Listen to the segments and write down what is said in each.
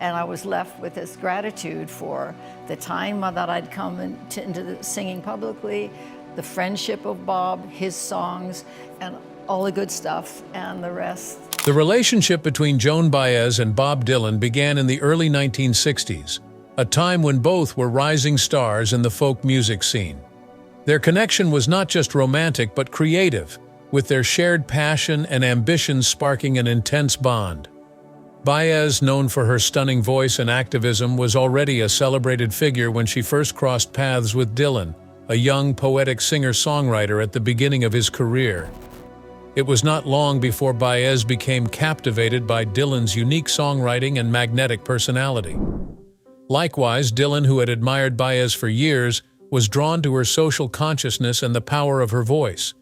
And I was left with this gratitude for the time that I'd come into the singing publicly, the friendship of Bob, his songs, and all the good stuff, and the rest. The relationship between Joan Baez and Bob Dylan began in the early 1960s, a time when both were rising stars in the folk music scene. Their connection was not just romantic but creative, with their shared passion and ambitions sparking an intense bond. Baez, known for her stunning voice and activism, was already a celebrated figure when she first crossed paths with Dylan, a young poetic singer-songwriter at the beginning of his career. It was not long before Baez became captivated by Dylan's unique songwriting and magnetic personality. Likewise, Dylan, who had admired Baez for years, was drawn to her social consciousness and the power of her voice.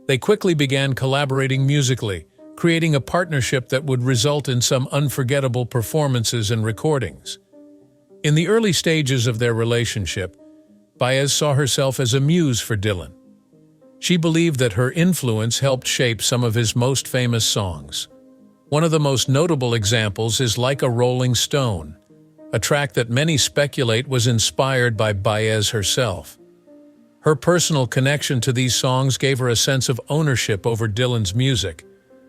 They quickly began collaborating musically, creating a partnership that would result in some unforgettable performances and recordings. In the early stages of their relationship, Baez saw herself as a muse for Dylan. She believed that her influence helped shape some of his most famous songs. One of the most notable examples is Like a Rolling Stone, a track that many speculate was inspired by Baez herself. Her personal connection to these songs gave her a sense of ownership over Dylan's music,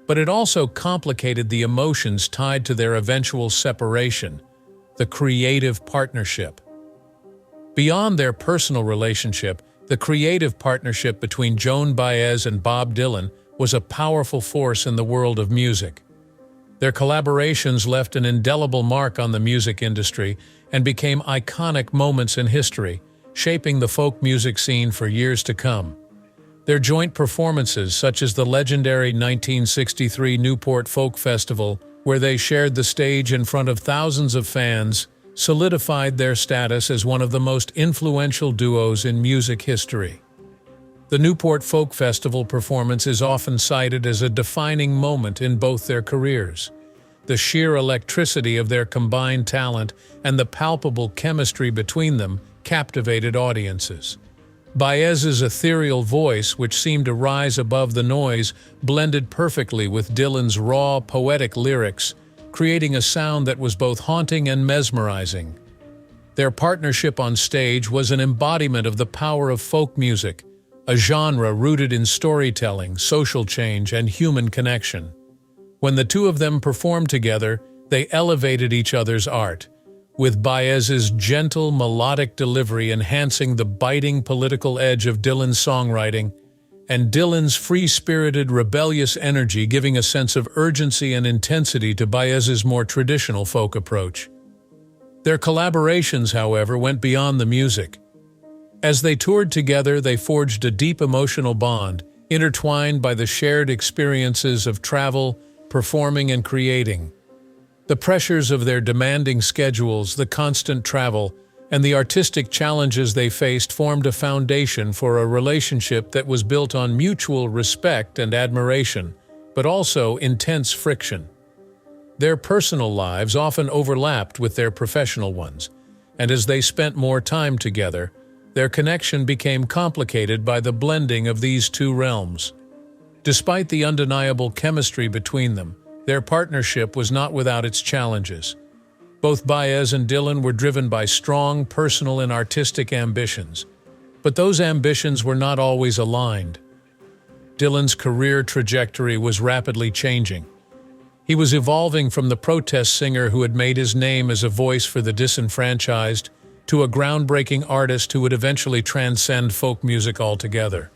but it also complicated the emotions tied to their eventual separation, the creative partnership. Beyond their personal relationship, the creative partnership between Joan Baez and Bob Dylan was a powerful force in the world of music. Their collaborations left an indelible mark on the music industry and became iconic moments in history, shaping the folk music scene for years to come. Their joint performances, such as the legendary 1963 Newport Folk Festival, where they shared the stage in front of thousands of fans, solidified their status as one of the most influential duos in music history. The Newport Folk Festival performance is often cited as a defining moment in both their careers. The sheer electricity of their combined talent and the palpable chemistry between them captivated audiences. Baez's ethereal voice, which seemed to rise above the noise, blended perfectly with Dylan's raw, poetic lyrics, creating a sound that was both haunting and mesmerizing. Their partnership on stage was an embodiment of the power of folk music, a genre rooted in storytelling, social change, and human connection. When the two of them performed together, they elevated each other's art, with Baez's gentle, melodic delivery enhancing the biting political edge of Dylan's songwriting, and Dylan's free-spirited, rebellious energy giving a sense of urgency and intensity to Baez's more traditional folk approach. Their collaborations, however, went beyond the music. As they toured together, they forged a deep emotional bond, intertwined by the shared experiences of travel, performing, and creating. The pressures of their demanding schedules, the constant travel, and the artistic challenges they faced formed a foundation for a relationship that was built on mutual respect and admiration, but also intense friction. Their personal lives often overlapped with their professional ones, and as they spent more time together, their connection became complicated by the blending of these two realms. Despite the undeniable chemistry between them, their partnership was not without its challenges. Both Baez and Dylan were driven by strong personal and artistic ambitions, but those ambitions were not always aligned. Dylan's career trajectory was rapidly changing. He was evolving from the protest singer who had made his name as a voice for the disenfranchised to a groundbreaking artist who would eventually transcend folk music altogether.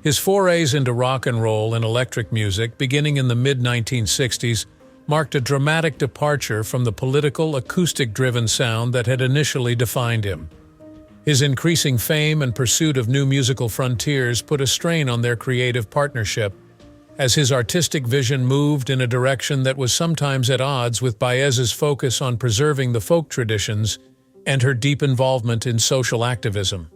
His forays into rock and roll and electric music, beginning in the mid-1960s, marked a dramatic departure from the political, acoustic-driven sound that had initially defined him. His increasing fame and pursuit of new musical frontiers put a strain on their creative partnership, as his artistic vision moved in a direction that was sometimes at odds with Baez's focus on preserving the folk traditions and her deep involvement in social activism.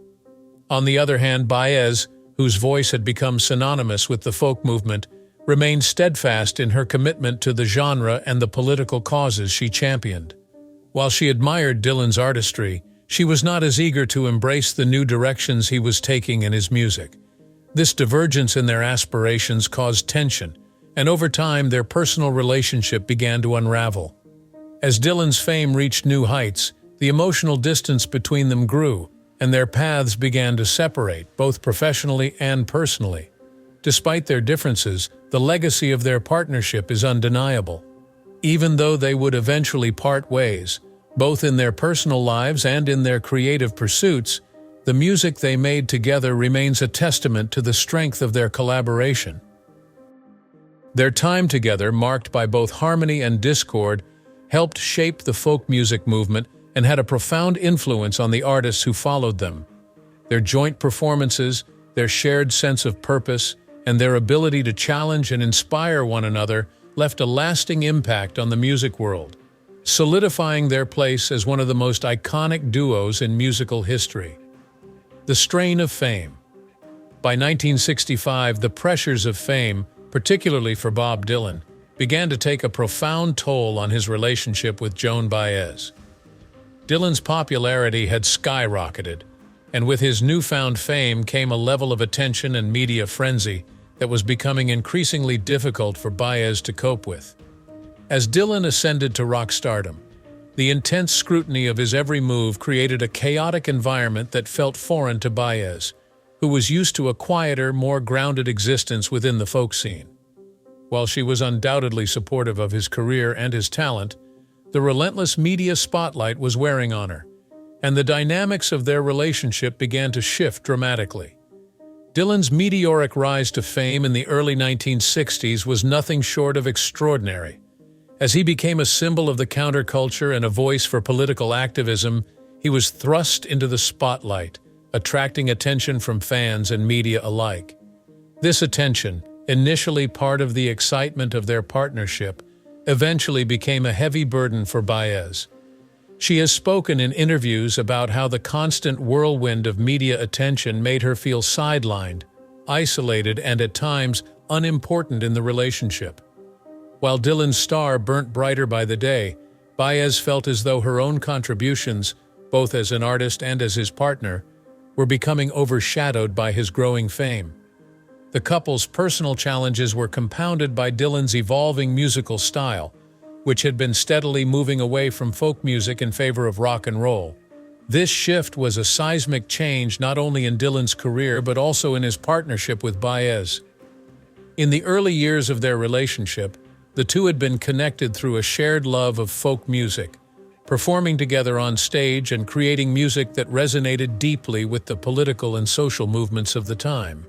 On the other hand, Baez, whose voice had become synonymous with the folk movement, remained steadfast in her commitment to the genre and the political causes she championed. While she admired Dylan's artistry, she was not as eager to embrace the new directions he was taking in his music. This divergence in their aspirations caused tension, and over time their personal relationship began to unravel. As Dylan's fame reached new heights, the emotional distance between them grew, and their paths began to separate, both professionally and personally. Despite their differences, the legacy of their partnership is undeniable. Even though they would eventually part ways, both in their personal lives and in their creative pursuits, the music they made together remains a testament to the strength of their collaboration. Their time together, marked by both harmony and discord, helped shape the folk music movement and had a profound influence on the artists who followed them. Their joint performances, their shared sense of purpose, and their ability to challenge and inspire one another left a lasting impact on the music world, solidifying their place as one of the most iconic duos in musical history. The strain of fame. By 1965, the pressures of fame, particularly for Bob Dylan, began to take a profound toll on his relationship with Joan Baez. Dylan's popularity had skyrocketed, and with his newfound fame came a level of attention and media frenzy that was becoming increasingly difficult for Baez to cope with. As Dylan ascended to rock stardom, the intense scrutiny of his every move created a chaotic environment that felt foreign to Baez, who was used to a quieter, more grounded existence within the folk scene. While she was undoubtedly supportive of his career and his talent, the relentless media spotlight was wearing on her, and the dynamics of their relationship began to shift dramatically. Dylan's meteoric rise to fame in the early 1960s was nothing short of extraordinary. As he became a symbol of the counterculture and a voice for political activism, he was thrust into the spotlight, attracting attention from fans and media alike. This attention, initially part of the excitement of their partnership, eventually became a heavy burden for Baez. She has spoken in interviews about how the constant whirlwind of media attention made her feel sidelined, isolated, and at times unimportant in the relationship. While Dylan's star burnt brighter by the day, Baez felt as though her own contributions, both as an artist and as his partner, were becoming overshadowed by his growing fame. The couple's personal challenges were compounded by Dylan's evolving musical style, which had been steadily moving away from folk music in favor of rock and roll. This shift was a seismic change not only in Dylan's career but also in his partnership with Baez. In the early years of their relationship, the two had been connected through a shared love of folk music, performing together on stage and creating music that resonated deeply with the political and social movements of the time.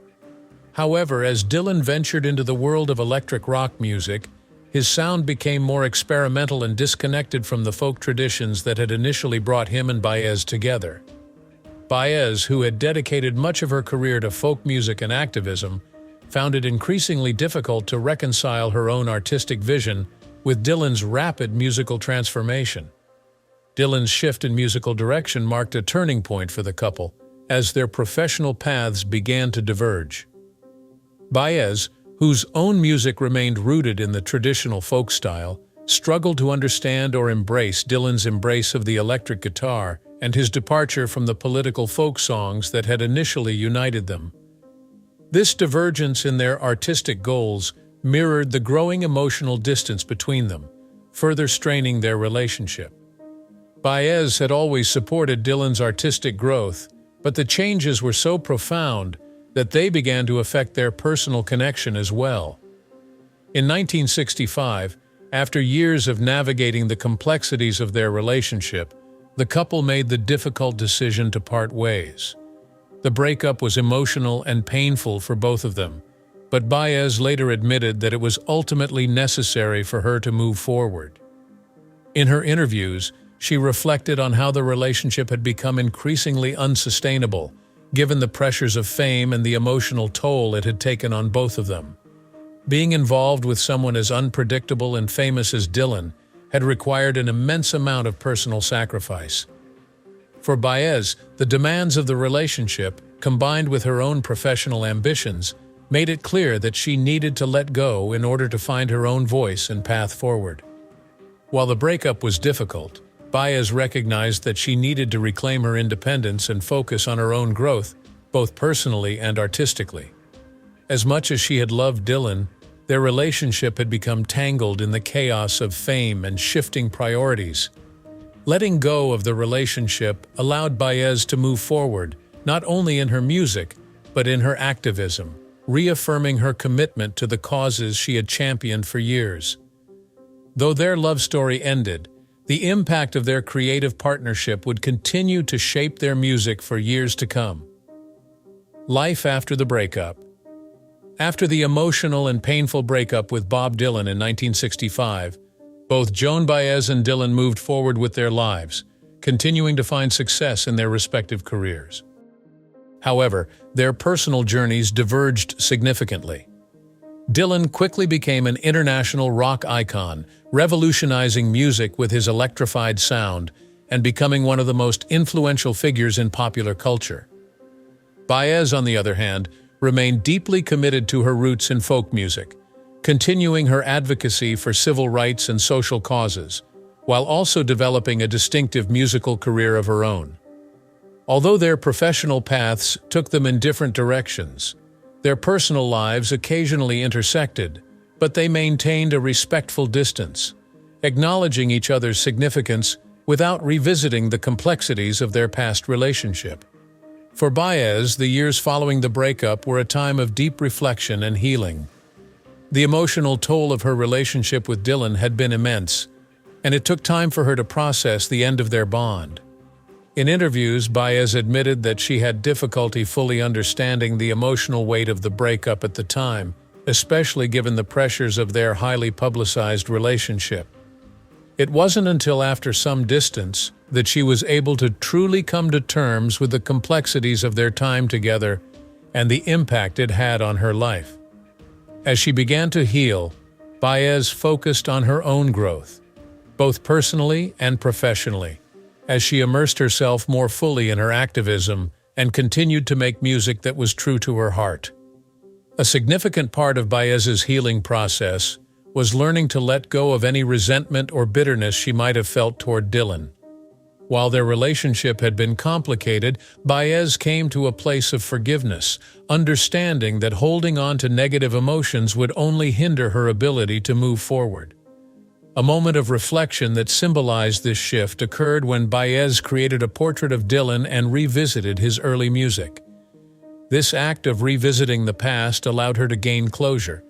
However, as Dylan ventured into the world of electric rock music, his sound became more experimental and disconnected from the folk traditions that had initially brought him and Baez together. Baez, who had dedicated much of her career to folk music and activism, found it increasingly difficult to reconcile her own artistic vision with Dylan's rapid musical transformation. Dylan's shift in musical direction marked a turning point for the couple as their professional paths began to diverge. Baez, whose own music remained rooted in the traditional folk style, struggled to understand or embrace Dylan's embrace of the electric guitar and his departure from the political folk songs that had initially united them. This divergence in their artistic goals mirrored the growing emotional distance between them, further straining their relationship. Baez had always supported Dylan's artistic growth, but the changes were so profound that they began to affect their personal connection as well. In 1965, after years of navigating the complexities of their relationship, the couple made the difficult decision to part ways. The breakup was emotional and painful for both of them, but Baez later admitted that it was ultimately necessary for her to move forward. In her interviews, she reflected on how the relationship had become increasingly unsustainable, given the pressures of fame and the emotional toll it had taken on both of them. Being involved with someone as unpredictable and famous as Dylan had required an immense amount of personal sacrifice. For Baez, the demands of the relationship, combined with her own professional ambitions, made it clear that she needed to let go in order to find her own voice and path forward. While the breakup was difficult, Baez recognized that she needed to reclaim her independence and focus on her own growth, both personally and artistically. As much as she had loved Dylan, their relationship had become tangled in the chaos of fame and shifting priorities. Letting go of the relationship allowed Baez to move forward, not only in her music, but in her activism, reaffirming her commitment to the causes she had championed for years. Though their love story ended, the impact of their creative partnership would continue to shape their music for years to come. Life after the breakup. After the emotional and painful breakup with Bob Dylan in 1965, both Joan Baez and Dylan moved forward with their lives, continuing to find success in their respective careers. However, their personal journeys diverged significantly. Dylan quickly became an international rock icon, revolutionizing music with his electrified sound and becoming one of the most influential figures in popular culture. Baez, on the other hand, remained deeply committed to her roots in folk music, continuing her advocacy for civil rights and social causes, while also developing a distinctive musical career of her own. Although their professional paths took them in different directions, their personal lives occasionally intersected, but they maintained a respectful distance, acknowledging each other's significance without revisiting the complexities of their past relationship. For Baez, the years following the breakup were a time of deep reflection and healing. The emotional toll of her relationship with Dylan had been immense, and it took time for her to process the end of their bond. In interviews, Baez admitted that she had difficulty fully understanding the emotional weight of the breakup at the time, especially given the pressures of their highly publicized relationship. It wasn't until after some distance that she was able to truly come to terms with the complexities of their time together and the impact it had on her life. As she began to heal, Baez focused on her own growth, both personally and professionally, as she immersed herself more fully in her activism and continued to make music that was true to her heart. A significant part of Baez's healing process was learning to let go of any resentment or bitterness she might have felt toward Dylan. While their relationship had been complicated, Baez came to a place of forgiveness, understanding that holding on to negative emotions would only hinder her ability to move forward. A moment of reflection that symbolized this shift occurred when Baez created a portrait of Dylan and revisited his early music. This act of revisiting the past allowed her to gain closure,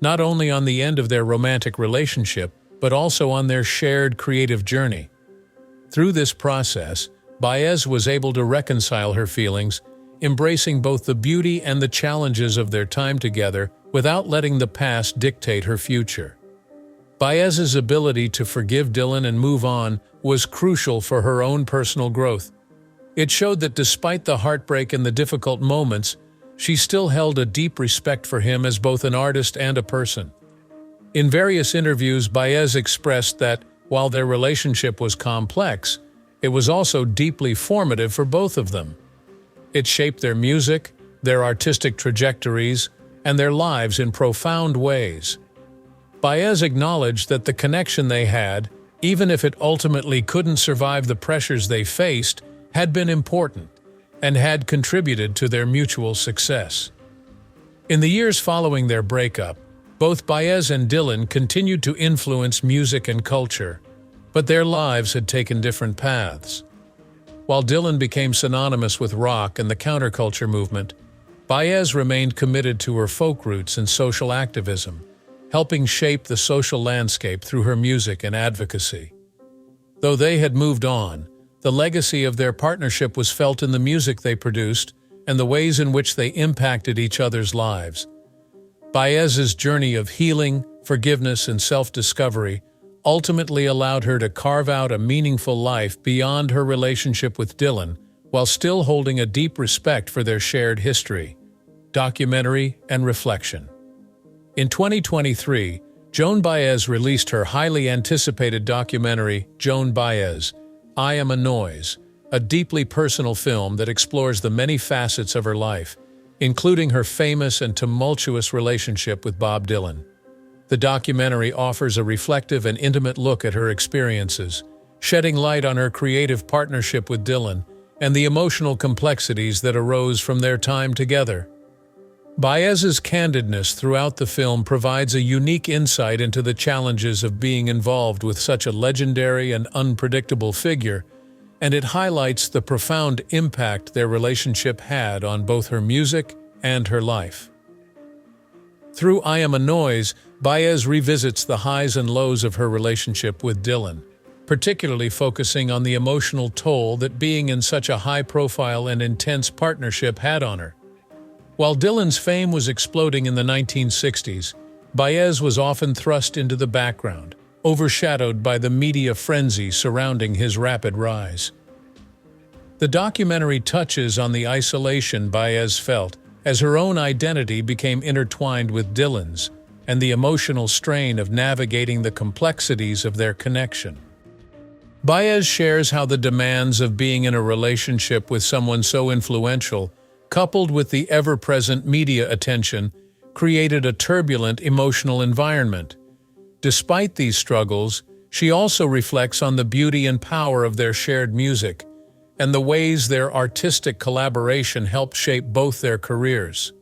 not only on the end of their romantic relationship, but also on their shared creative journey. Through this process, Baez was able to reconcile her feelings, embracing both the beauty and the challenges of their time together without letting the past dictate her future. Baez's ability to forgive Dylan and move on was crucial for her own personal growth. It showed that despite the heartbreak and the difficult moments, she still held a deep respect for him as both an artist and a person. In various interviews, Baez expressed that, while their relationship was complex, it was also deeply formative for both of them. It shaped their music, their artistic trajectories, and their lives in profound ways. Baez acknowledged that the connection they had, even if it ultimately couldn't survive the pressures they faced, had been important and had contributed to their mutual success. In the years following their breakup, both Baez and Dylan continued to influence music and culture, but their lives had taken different paths. While Dylan became synonymous with rock and the counterculture movement, Baez remained committed to her folk roots and social activism, helping shape the social landscape through her music and advocacy. Though they had moved on, the legacy of their partnership was felt in the music they produced and the ways in which they impacted each other's lives. Baez's journey of healing, forgiveness, and self-discovery ultimately allowed her to carve out a meaningful life beyond her relationship with Dylan, while still holding a deep respect for their shared history, documentary, and reflection. In 2023, Joan Baez released her highly anticipated documentary, Joan Baez, I Am a Noise, a deeply personal film that explores the many facets of her life, including her famous and tumultuous relationship with Bob Dylan. The documentary offers a reflective and intimate look at her experiences, shedding light on her creative partnership with Dylan and the emotional complexities that arose from their time together. Baez's candidness throughout the film provides a unique insight into the challenges of being involved with such a legendary and unpredictable figure, and it highlights the profound impact their relationship had on both her music and her life. Through I Am a Noise, Baez revisits the highs and lows of her relationship with Dylan, particularly focusing on the emotional toll that being in such a high-profile and intense partnership had on her. While Dylan's fame was exploding in the 1960s, Baez was often thrust into the background, overshadowed by the media frenzy surrounding his rapid rise. The documentary touches on the isolation Baez felt as her own identity became intertwined with Dylan's, and the emotional strain of navigating the complexities of their connection. Baez shares how the demands of being in a relationship with someone so influential, coupled with the ever-present media attention, created a turbulent emotional environment. Despite these struggles, she also reflects on the beauty and power of their shared music, and the ways their artistic collaboration helped shape both their careers.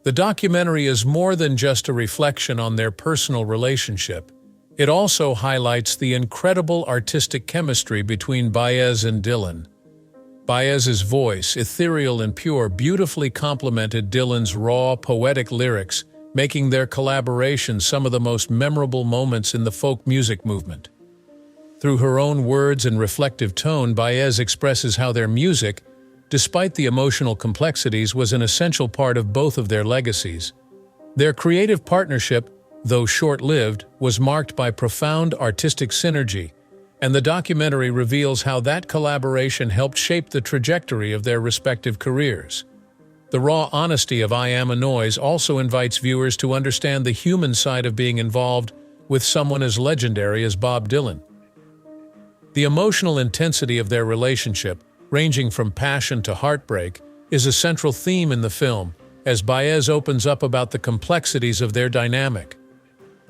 The documentary is more than just a reflection on their personal relationship. It also highlights the incredible artistic chemistry between Baez and Dylan. Baez's voice, ethereal and pure, beautifully complemented Dylan's raw, poetic lyrics, making their collaboration some of the most memorable moments in the folk music movement. Through her own words and reflective tone, Baez expresses how their music, despite the emotional complexities, was an essential part of both of their legacies. Their creative partnership, though short-lived, was marked by profound artistic synergy, and the documentary reveals how that collaboration helped shape the trajectory of their respective careers. The raw honesty of I Am a Noise also invites viewers to understand the human side of being involved with someone as legendary as Bob Dylan. The emotional intensity of their relationship, ranging from passion to heartbreak, is a central theme in the film, as Baez opens up about the complexities of their dynamic.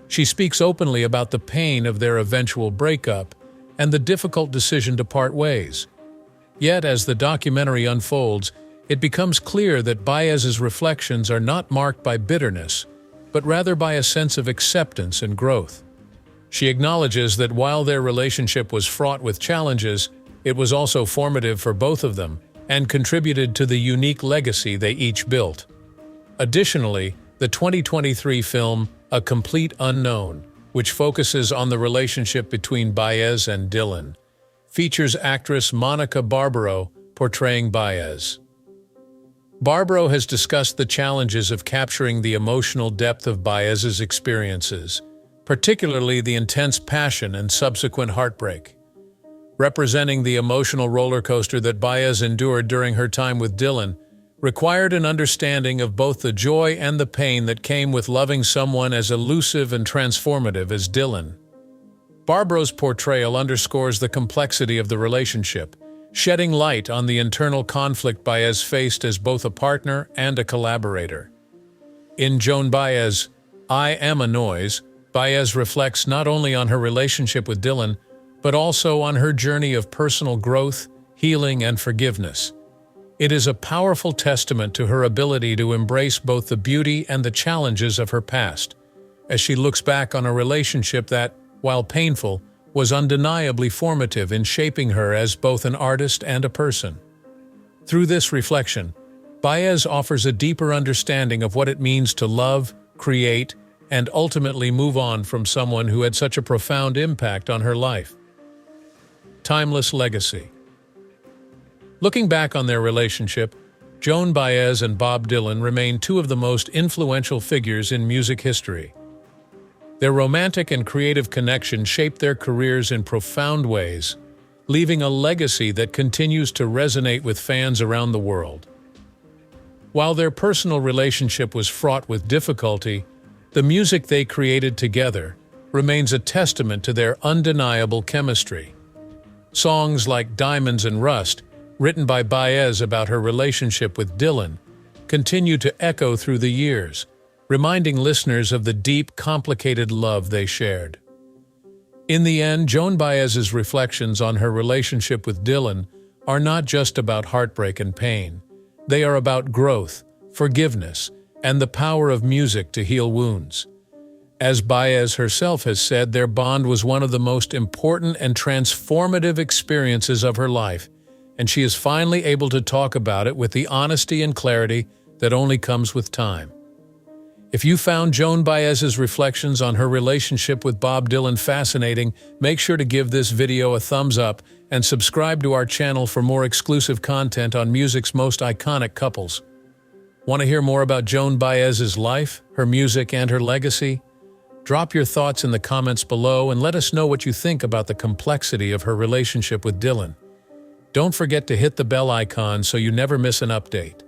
She speaks openly about the pain of their eventual breakup and the difficult decision to part ways. Yet, as the documentary unfolds, it becomes clear that Baez's reflections are not marked by bitterness, but rather by a sense of acceptance and growth. She acknowledges that while their relationship was fraught with challenges, it was also formative for both of them and contributed to the unique legacy they each built. Additionally, the 2023 film A Complete Unknown, which focuses on the relationship between Baez and Dylan, features actress Monica Barbaro portraying Baez. Barbaro has discussed the challenges of capturing the emotional depth of Baez's experiences, particularly the intense passion and subsequent heartbreak. Representing the emotional roller coaster that Baez endured during her time with Dylan required an understanding of both the joy and the pain that came with loving someone as elusive and transformative as Dylan. Barbaro's portrayal underscores the complexity of the relationship, shedding light on the internal conflict Baez faced as both a partner and a collaborator. In Joan Baez, I Am a Noise, Baez reflects not only on her relationship with Dylan, but also on her journey of personal growth, healing, and forgiveness. It is a powerful testament to her ability to embrace both the beauty and the challenges of her past, as she looks back on a relationship that, while painful, was undeniably formative in shaping her as both an artist and a person. Through this reflection, Baez offers a deeper understanding of what it means to love, create, and ultimately move on from someone who had such a profound impact on her life. Timeless legacy. Looking back on their relationship, Joan Baez and Bob Dylan remain two of the most influential figures in music history. Their romantic and creative connection shaped their careers in profound ways, leaving a legacy that continues to resonate with fans around the world. While their personal relationship was fraught with difficulty, the music they created together remains a testament to their undeniable chemistry. Songs like Diamonds and Rust, written by Baez about her relationship with Dylan, continue to echo through the years, reminding listeners of the deep, complicated love they shared. In the end, Joan Baez's reflections on her relationship with Dylan are not just about heartbreak and pain. They are about growth, forgiveness, and the power of music to heal wounds. As Baez herself has said, their bond was one of the most important and transformative experiences of her life, and she is finally able to talk about it with the honesty and clarity that only comes with time. If you found Joan Baez's reflections on her relationship with Bob Dylan fascinating, make sure to give this video a thumbs up and subscribe to our channel for more exclusive content on music's most iconic couples. Want to hear more about Joan Baez's life, her music, and her legacy? Drop your thoughts in the comments below and let us know what you think about the complexity of her relationship with Dylan. Don't forget to hit the bell icon so you never miss an update.